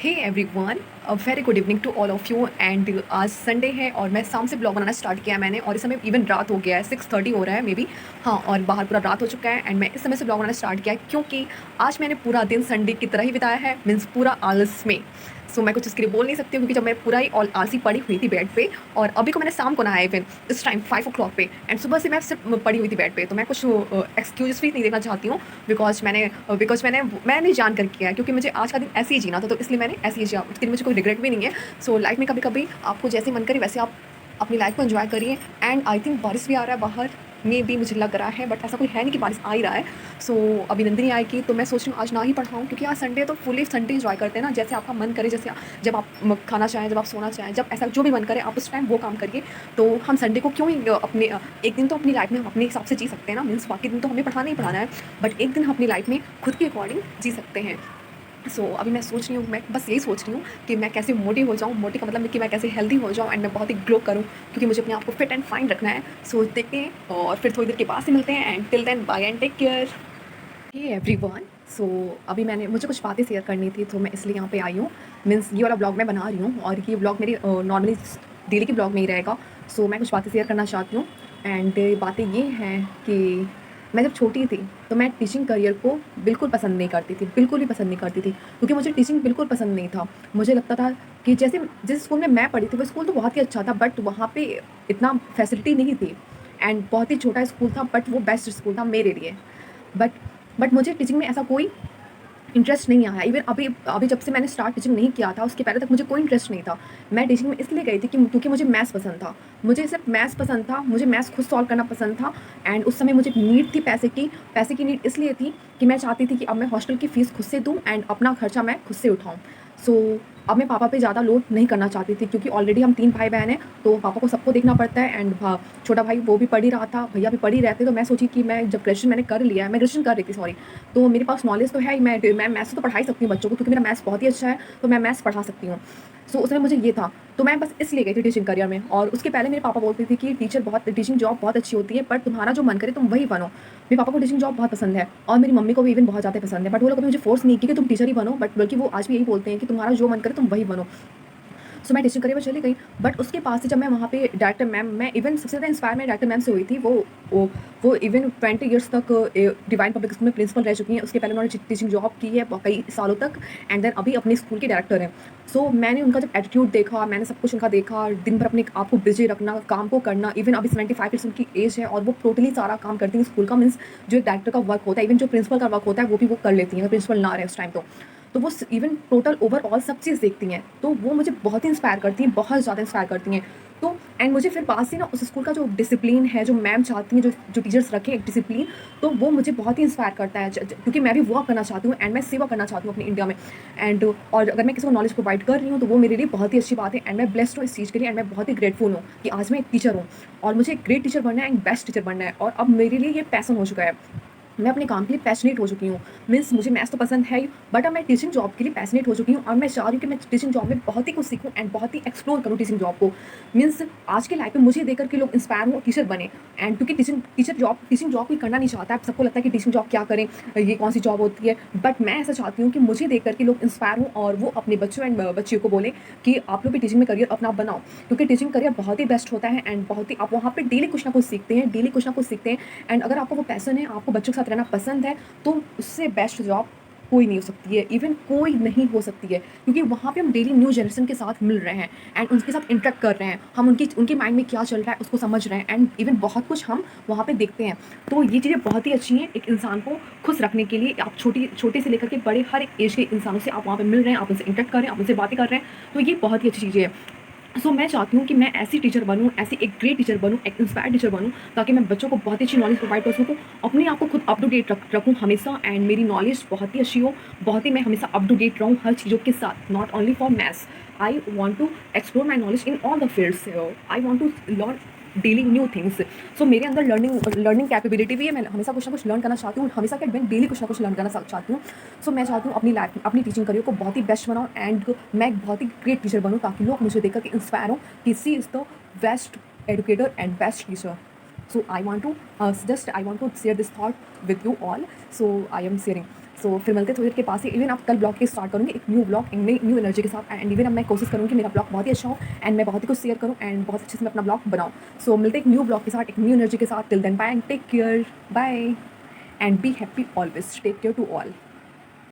Hey everyone, a very good evening to all of you. And आज Sunday है और मैं शाम से ब्लॉग बनाना स्टार्ट किया है मैंने, और इस समय इवन रात हो गया है, 6:30 हो रहा है मे बी। हाँ, और बाहर पूरा रात हो चुका है एंड मैं इस समय से ब्लॉग बनाना स्टार्ट किया है क्योंकि आज मैंने पूरा दिन संडे की तरह ही बिताया है, मीन्स पूरा आलस में। सो मैं कुछ इसके लिए बोल नहीं सकती हूँ क्योंकि जब मैं पूरा ही आलसी पड़ी हुई थी बेड पे, और अभी को मैंने शाम को नहाया इवन इस टाइम 5 o'clock पे, एंड सुबह से मैं सिर्फ पड़ी हुई थी बेड पे। तो मैं कुछ एक्सक्यूज भी नहीं देना चाहती हूँ बिकॉज मैंने जान कर किया है, क्योंकि मुझे आज का दिन ऐसे ही जीना था, तो इसलिए मैंने ऐसे ही जिया। उसके लिए मुझे कोई रिग्रेट भी नहीं है। सो लाइफ में कभी कभी आपको जैसे मन करे वैसे आप अपनी लाइफ को एंजॉय करिए। एंड आई थिंक बारिश भी आ रहा है बाहर में भी, मुझे लग रहा है, बट ऐसा कोई है नहीं कि बारिश आ ही रहा है। सो अभी नंदिनी आएगी तो मैं सोच रही हूँ आज ना ही पढ़ाऊँ, क्योंकि आज संडे तो फुली संडे एंजॉय करते हैं ना, जैसे आपका मन करे, जैसे जब आप खाना चाहें, जब आप सोना चाहें, जब ऐसा जो भी मन करे आप उस टाइम वो काम करिए। तो हम संडे को क्यों ही अपने एक दिन तो अपनी लाइफ में हम अपने हिसाब से जी सकते हैं ना, मीन्स बाकी दिन तो हमें पढ़ाना ही पढ़ाना है, बट एक दिन हम अपनी लाइफ में खुद के अकॉर्डिंग जी सकते हैं। अभी मैं सोच रही हूँ, मैं बस यही सोच रही हूँ कि मैं कैसे मोटी हो जाऊँ। मोटी का मतलब कि मैं कैसे हेल्दी हो जाऊँ एंड मैं बहुत ही ग्लो करूँ, क्योंकि मुझे अपने आप को फिट एंड फाइन रखना है। देखते हैं और फिर थोड़ी देर के बाद से मिलते हैं, and till then bye and take care. Hey everyone, अभी मैंने मुझे कुछ बातें शेयर करनी थी, तो मैं इसलिए यहाँ पे आई हूँ। मीन्स ये वाला ब्लॉग मैं बना रही हूँ और ये ब्लॉग मेरी नॉर्मली डेली के ब्लॉग में ही रहेगा। मैं कुछ बातें शेयर करना चाहती हूँ। एंड बातें ये हैं कि मैं जब छोटी थी तो मैं टीचिंग करियर को बिल्कुल पसंद नहीं करती थी, बिल्कुल भी पसंद नहीं करती थी, क्योंकि मुझे टीचिंग बिल्कुल पसंद नहीं था। मुझे लगता था कि जैसे जिस स्कूल में मैं पढ़ी थी वो स्कूल तो बहुत ही अच्छा था, बट वहाँ पे इतना फैसिलिटी नहीं थी। एंड बहुत ही छोटा स्कूल था, बट वो बेस्ट स्कूल था मेरे लिए। बट बट मुझे टीचिंग में ऐसा कोई इंटरेस्ट नहीं आया। इवन अभी अभी जब से मैंने स्टार्ट टीचिंग नहीं किया था, उसके पहले तक मुझे कोई इंटरेस्ट नहीं था। मैं टीचिंग में इसलिए गई थी कि क्योंकि मुझे मैथ्स पसंद था। मुझे सिर्फ मैथ्स पसंद था, मुझे मैथ्स खुद सॉल्व करना पसंद था। एंड उस समय मुझे नीड थी पैसे की नीड इसलिए थी कि मैं चाहती थी कि अब मैं हॉस्टल की फ़ीस खुद से दूँ एंड अपना खर्चा मैं खुद से उठाऊँ। सो अब मैं पापा पे ज़्यादा लोड नहीं करना चाहती थी, क्योंकि ऑलरेडी हम 3 भाई-बहन हैं, तो पापा को सबको देखना पड़ता है। एंड छोटा भाई वो भी पढ़ ही रहा था, भैया भी पढ़ ही रहे थे। तो मैं सोची कि मैं जब ग्रेजुएशन मैंने कर लिया है, मैं ग्रेजुएशन कर रही थी सॉरी, तो मेरे पास नॉलेज तो है ही, मैं मैथ्स से तो पढ़ा ही सकती हूँ बच्चों को, क्योंकि मेरा मैथ्स बहुत ही अच्छा है, तो मैं मैथ्स पढ़ा सकती हूँ। उसमें मुझे ये था, तो मैं बस इसलिए गई थी टीचिंग करियर में। और उसके पहले मेरे पापा बोलते थे कि टीचिंग जॉब बहुत अच्छी होती है, पर तुम्हारा जो मन करे तुम वही बनो। मेरे पापा को टीचिंग जॉब बहुत पसंद है और मेरी मम्मी को भी इवन बहुत ज़्यादा पसंद है, बट वो लोग कभी मुझे फोर्स नहीं किया कि तुम टीचर ही बनो, बट बल्कि वो आज भी यही बोलते हैं कि तुम्हारा जो मन करे तुम वही बनो। मैं टीचिंग करियर में चली गई। बट उसके पास से जब मैं वहाँ पे डायरेक्टर मैम, मैं इवन सबसे ज़्यादा इंस्पायर मैं डायरेक्टर मैम से हुई थी। वो इवन 20 ईयर्स तक डिवाइन पब्लिक स्कूल में प्रिंसिपल रह चुकी हैं। उसके पहले उन्होंने टीचिंग जॉब की है कई सालों तक, एंड देन अभी अपने स्कूल की डायरेक्टर हैं। मैंने उनका जब एटीट्यूड देखा, मैंने सब कुछ उनका देखा, दिन भर अपने आप को बिजी रखना, काम को करना। इवन अभी 75 ईयर्स उनकी एज है और वो टोटली सारा काम करती हैं स्कूल का। मीन्स जो एक डायरेक्टर का वर्क होता है, इवन जो प्रिंसिपल का वर्क होता है, वो भी वो कर लेती हैं, प्रिंसिपल ना रहे उस टाइम तो वो इवन टोटल ओवरऑल सब चीज़ देखती हैं। तो वो मुझे बहुत ही इंस्पायर करती हैं, बहुत ज़्यादा इंस्पायर करती हैं। एंड मुझे फिर पास से ना उस स्कूल का जो डिसिप्लिन है, जो मैम चाहती हैं, जो टीचर्स रखें एक डिसिप्लिन, तो वो मुझे बहुत ही इंस्पायर करता है, क्योंकि मैं भी वर्क करना चाहती हूँ एंड मैं सेवा करना चाहती हूँ अपनी इंडिया में। एंड और अगर मैं किसी को नॉलेज प्रोवाइड कर रही हूँ तो वो मेरे लिए बहुत ही अच्छी बात है, एंड मैं ब्लेस्ड हूँ इस चीज़ के लिए। एंड मैं बहुत ही ग्रेटफुल हूँ कि आज मैं एक टीचर हूँ, और मुझे एक ग्रेट टीचर बनना है एंड बेस्ट टीचर बनना है, और अब मेरे लिए ये पैसन हो चुका है। मैं अपने काम के लिए पैशनेट हो चुकी हूँ। मीन्स मुझे मैथ्स तो पसंद है ही, बट अब मैं टीचिंग जॉब के लिए पैशनेट हो चुकी हूँ, और मैं चाह रही हूँ कि मैं टीचिंग जॉब में बहुत ही कुछ सीखूँ एंड बहुत ही एक्सप्लोर करूँ टीचिंग जॉब को। मीन्स आज के लाइफ में मुझे देख कर के लोग इंस्पायर हो, टीचर बने। एंड क्योंकि टीचिंग जॉब कोई करना नहीं चाहता है, सबको लगता है कि टीचिंग जॉब क्या करें, ये कौन सी जॉब होती है। बट मैं ऐसा चाहती हूँ कि मुझे देख कर के लोग इंस्पायर हों और वो अपने बच्चों एंड बच्चियों को बोलें कि आप लोग भी टीचिंग में करियर अपना बनाओ, क्योंकि टीचिंग करियर बहुत ही बेस्ट होता है। एंड बहुत ही आप वहाँ पे डेली कुछ ना कुछ सीखते हैं, डेली कुछ ना कुछ सीखते हैं। एंड अगर आपको वो पैसन है, आपको बच्चों के साथ रहना पसंद है, तो उससे बेस्ट जॉब कोई नहीं हो सकती है, इवन कोई नहीं हो सकती है, क्योंकि वहाँ पे हम डेली न्यू जनरेशन के साथ मिल रहे हैं एंड उनके साथ इंटरेक्ट कर रहे हैं। हम उनके माइंड में क्या चल रहा है उसको समझ रहे हैं, एंड इवन बहुत कुछ हम वहाँ पे देखते हैं। तो ये चीज़ें बहुत ही अच्छी हैं एक इंसान को खुश रखने के लिए। आप छोटे से लेकर के बड़े हर एक एज के इंसानों से आप वहाँ पे मिल रहे हैं, आप उनसे इंटरेक्ट कर रहे हैं, आप उनसे बातें कर रहे हैं, तो ये बहुत ही अच्छी चीज़ें हैं। मैं चाहती हूँ कि मैं ऐसी टीचर बनूँ, ऐसी एक ग्रेट टीचर बनूँ, एक इंस्पायर्ड टीचर बनूँ, ताकि मैं बच्चों को बहुत ही अच्छी नॉलेज प्रोवाइड कर सकूँ, अपने आप को खुद अप टू डेट रखूँ हमेशा, एंड मेरी नॉलेज बहुत ही अच्छी हो, बहुत ही मैं हमेशा अप टू डेट रहूँ हर चीज़ों के साथ, not only for maths. I want to explore my knowledge in all the fields. I want to learn daily new things. मेरे अंदर लर्निंग कैपेबिलिटी भी है। मैं हमेशा कुछ ना कुछ लर्न करना चाहती हूँ, हमेशा क्या मैं डेली कुछ ना कुछ लर्न करना चाहती हूँ। मैं चाहती हूँ अपनी लाइफ अपनी टीचिंग करियर को बहुत ही बेस्ट बनाऊँ, एंड मैं एक बहुत ही ग्रेट टीचर बनूँ, ताकि लोग मुझे देख कर के इंस्पायर हों कि she is the best educator and best teacher. I want to share this thought with you all. I am sharing. सो फिर मिलते हैं थोड़ी देर के पास ही। इवन आप कल ब्लॉग के स्टार्ट करूँगी एक न्यू ब्लॉग, न्यू एनर्जी के साथ, एंड इवन अब मैं कोशिश करूँगी मेरा ब्लॉग बहुत ही अच्छा हो एंड मैं बहुत ही कुछ शेयर करूँ एंड बहुत अच्छे से मैं अपना ब्लॉग बनाऊँ। सो मिलते हैं एक न्यू ब्लॉग के साथ, एक न्यू एनर्जी के साथ। Till then bye and take care, bye and be happy always, take care to all.